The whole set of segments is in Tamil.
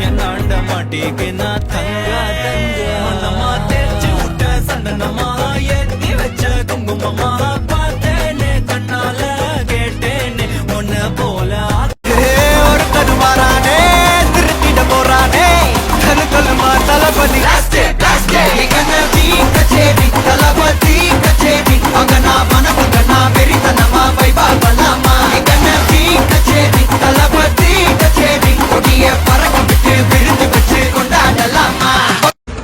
என்னாண்ட மாட்டிக்கினா தங்கா தங்க மனமா தேய்ச்சி விட்ட சந்தனமா ஏத்தி வச்ச குங்குமமா பார்த்தேனே கண்ணால கேட்டேனே உன்ன போல ஒரு தருவாரானே திருத்திட போறானே கருக்கலுமா தளபதி கச்சேரி தளபதி கச்சேரி அங்கனா மனசு கண்ணா வெறித்தனமா வைபா பலாமா கச்சேரி தளபதி கச்சேரி கொடிய பறக்க விட்டு விழுந்து வச்சு கொண்டாடலாமா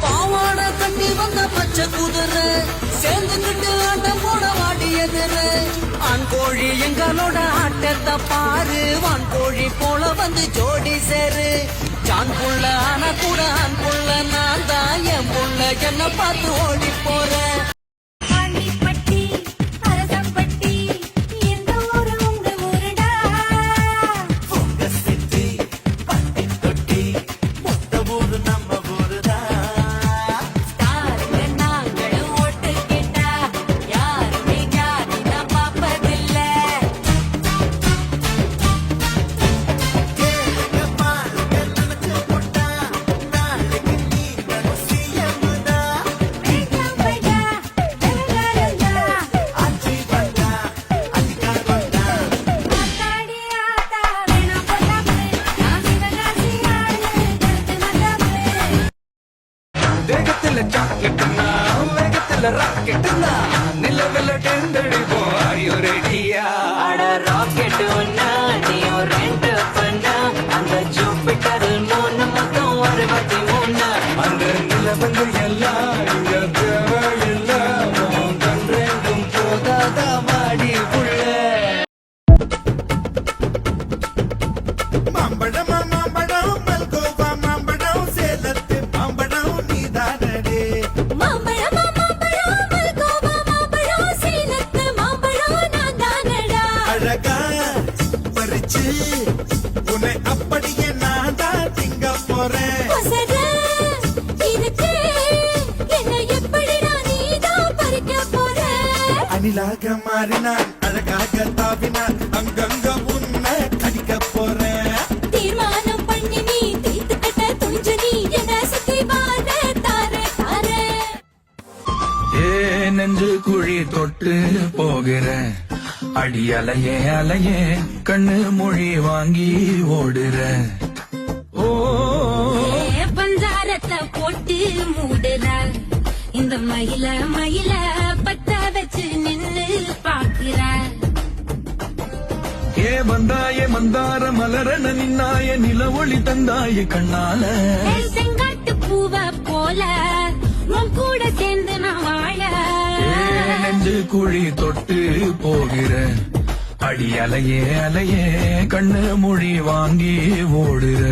பாவாட கட்டி வந்த பச்சை குதிரை சேர்ந்துக்கிட்டு ஆட்டம் போட வாடியதுரு ஆண் கோழி எங்களோட ஆட்டத்தை பாரு வான் கோழி போல வந்து ஜோடி சேரு ஜான் புள்ள ஆனா கூட ஆண் புள்ள நான் தான் என் புள்ள என்ன பார்த்து ஓடி போறேன் சாக்லேட்டுனா வேகத்துல ராக்கெட்டுனா நிலவில் டெண்டடிப்போம் ஐயோ ரெடியா அட ராக்கெட் ஒன்னா நீயோ ரெண்டு பண்ணா அந்த ஜூபிட்டர் மூணு மொத்தம் 63 அந்த நிலவங்க எல்லாம் இங்க தேவையில்லை கண் ரெண்டும் போதாதா மாடி புள்ள உன்னை அப்படியே நான் தான் திங்க போறேன் அணிலாக மாறினான் அழகாக தாவினான் அங்கங்க உன்னை கடிக்க போறேன் தீர்மானம் பண்ணி நீ தீர்த்துக்கிட்ட துணிஞ்சு நீ என்ன சுத்தி வாழ தாரே தாரே நெஞ்சு குழி தொட்டு போகிறேன் அடி அலையே அலையே கண்ணு மொழி வாங்கி ஓடுற ஓ பஞ்சாரத்தை போட்டு மூடுற இந்த மயில மயில பத்த வச்சு நின்னு பாக்குற ஏ வந்தாயே மந்தார மலரன நின்னாய நில ஒளி தந்தாய கண்ணால செங்காட்டு பூவ போல உன் கூட சேர்ந்து நான் வாழ நெஞ்சு குழி தொட்டு போகிற அடி அலையே அலையே கண்ணு மொழி வாங்கி ஓடுற